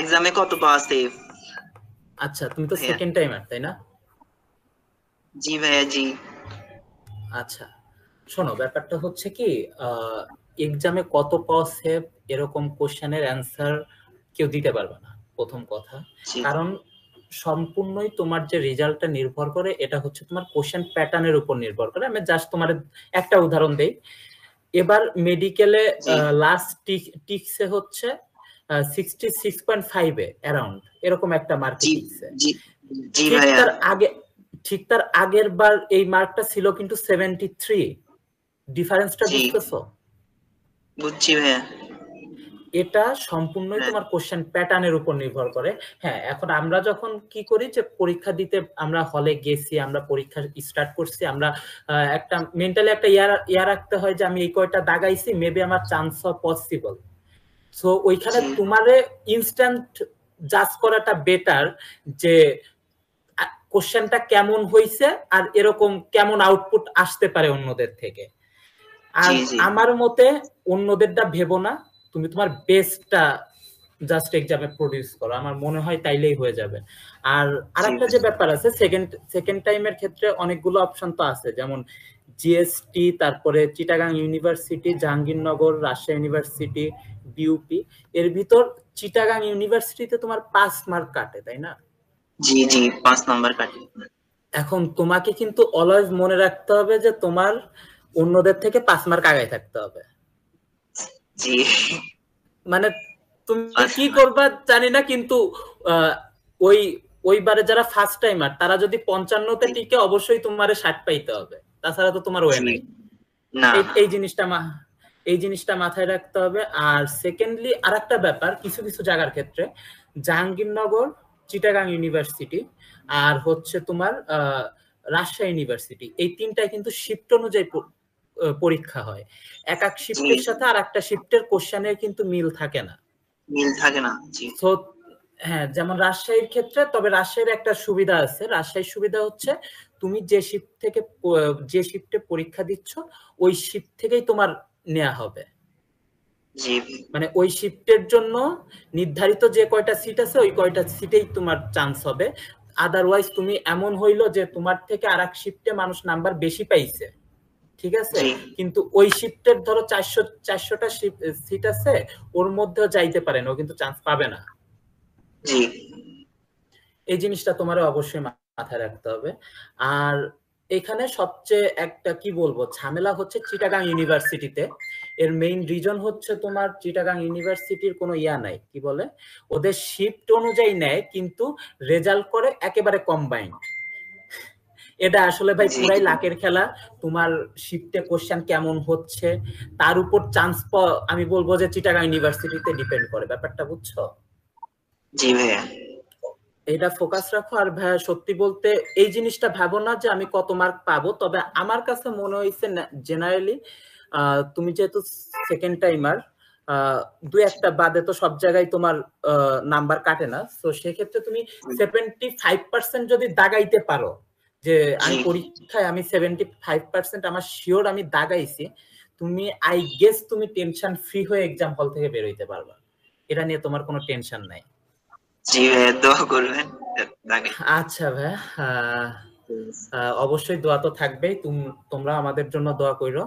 এক্সামে কত পাওয়া সেফ? আচ্ছা, তুমি তো ভাইয়া সেকেন্ড টাইমার তাই না? জি ভাইয়া জি। আচ্ছা, শোনো, ব্যাপারটা হচ্ছে কি, এক্সামে কত পাওয়া সেভ এরকম কোশ্চেনের অ্যান্সার কেউ দিতে পারবে না, প্রথম কথা। জি কারণ সম্পূর্ণই তোমার যে রেজাল্টটা নির্ভর করে, এটা হচ্ছে তোমার কোশ্চেন প্যাটার্নের উপর নির্ভর করে। আমি জাস্ট তোমার একটা উদাহরণ দেই। এবার মেডিকেলে জি লাস্ট টিকসে হচ্ছে 66.5 অ্যারাউন্ড, এরকম একটা মার্কে জি টিকছে। জি জি ঠিক ভাইয়া তার আগে ঠিক তার আগের বার এই মার্কটা ছিল কিন্তু 73। ডিফারেন্সটা জি বুঝতেছো? বুঝছি ভাইয়া। এটা সম্পূর্ণই হ্যাঁ তোমার কোশ্চেন প্যাটার্নের উপর নির্ভর করে। হ্যাঁ, এখন আমরা যখন কি করি যে পরীক্ষা দিতে আমরা হলে গেছি, আমরা পরীক্ষা স্টার্ট করছি, আমরা একটা মেন্টালি একটা ইয়া রাখতে হয় যে আমি এই কয়টা দাগাইছি, মেবি আমার চান্স হওয়া পসিবল। সো ওইখানে জি তোমারে ইনস্ট্যান্ট জাজ করাটা বেটার, যে কোশ্চেনটা কেমন হয়েছে আর এরকম কেমন আউটপুট আসতে পারে অন্যদের থেকে। আর জি জি আমার মতে অন্যদেরটা ভেবো না, তুমি তোমার বেস্টটা জাস্ট এক্সামে প্রডিউস করো, আমার মনে হয় তাইলেই হয়ে যাবে। আর জি আরেকটা যে ব্যাপার আছে, সেকেন্ড সেকেন্ড টাইমের ক্ষেত্রে অনেকগুলো অপশন তো আছে, যেমন জিএসটি, তারপরে Chittagong university, Jahangirnagar, Rajshahi university, BUP. এর ভিতর চিটাগাং ইউনিভার্সিটিতে তোমার 5 মার্ক কাটে, তাই না? জি জি 5 নাম্বার কাটি। এখন তোমাকে কিন্তু অলওয়েজ মনে রাখতে হবে যে তোমার অন্যদের থেকে 5 মার্ক আগায় থাকতে হবে। জি মানে তুমি পাঁচ কি নাম্বার করবা জানি না, কিন্তু আহ, ওই ওইবারে যারা ফার্স্ট টাইমার তারা যদি 55তে জি টিকে, অবশ্যই তোমারে 60 পাইতে হবে, তাছাড়া তো তোমার ওয়ে জি নাই। না এই না এই জিনিসটা এই জিনিসটা মাথায় রাখতে হবে। আর সেকেন্ডলি আর একটা ব্যাপার, কিছু কিছু জায়গার ক্ষেত্রে জাহাঙ্গীরনগর, চিটাগাং ইউনিভার্সিটি, আর হচ্ছে তোমার রাজশাহী ইউনিভার্সিটি, এই তিনটায় কিন্তু শিফট অনুযায়ী পরীক্ষা হয়। এক এক জি শিফটের জি সাথে আর একটা শিফটের কোশ্চেনের কিন্তু মিল থাকে না। মিল থাকে না জি সো হ্যাঁ, যেমন রাজশাহীর ক্ষেত্রে, তবে রাজশাহীর একটা সুবিধা আছে। রাজশাহীর সুবিধা হচ্ছে তুমি যে শিফট থেকে যে শিফটে পরীক্ষা দিচ্ছ, ওই শিফট থেকেই তোমার নেওয়া হবে। জি মানে ওই শিফটের জন্য নির্ধারিত যে কয়টা সিট আছে, ওই কয়টা সিটেই তোমার চান্স হবে। আদারওয়াইজ তুমি এমন হইলো যে তোমার থেকে আর এক শিফটে মানুষ নাম্বার বেশি পাইছে, ঠিক আছে, জি কিন্তু ওই শিফটের ধরো 400টা সিট আছে, ওর মধ্যেও যাইতে পারে না, ও কিন্তু চান্স পাবে না। জি এই জিনিসটা তোমার অবশ্যই মাথায় রাখতে হবে। আর এখানে সবচেয়ে একটা কি বলবো ঝামেলা হচ্ছে চিটাগাং ইউনিভার্সিটিতে। এর মেইন রিজন হচ্ছে তোমার চিটাগাং ইউনিভার্সিটির কোনো ইয়া নাই, কি বলে, ওদের শিফট অনুযায়ী নেয়, কিন্তু রেজাল্ট করে একেবারে কম্বাইন্ড। এটা আসলে ভাই জি পুরাই জি লাকের খেলা। তোমার শিফটে কোশ্চেন কেমন হচ্ছে তার উপর চান্স আমি বলবো যে চিটাগাং ইউনিভার্সিটিতে ডিপেন্ড করে, ব্যাপারটা বুঝছো? জি ভাইয়া এটা ফোকাস রাখো। আর ভাইয়া সত্যি বলতে এই জিনিসটা ভাবো না যে আমি কত মার্ক পাবো, তবে আমার কাছে মনে হয়েছে জেনারেলি তুমি যেহেতু সেকেন্ড টাইমার, দু একটা বাদে তো সব জায়গায় তোমার নাম্বার কাটে না, তো সেক্ষেত্রে তুমি 75% যদি দাগাইতে পারো, যে জি আমি পরীক্ষায় আমি 75% আমার শিওর আমি দাগাইছি, তুমি আই গেস তুমি টেনশন ফ্রি হয়ে এক্সাম হল থেকে বেরোইতে পারবা। এটা নিয়ে তোমার কোনো টেনশন নাই। জি ভাইয়া দোয়া করবেন লাগে। আচ্ছা ভাই, অবশ্যই দোয়া তো থাকবেই, তোমরা আমাদের জন্য দোয়া কইরো।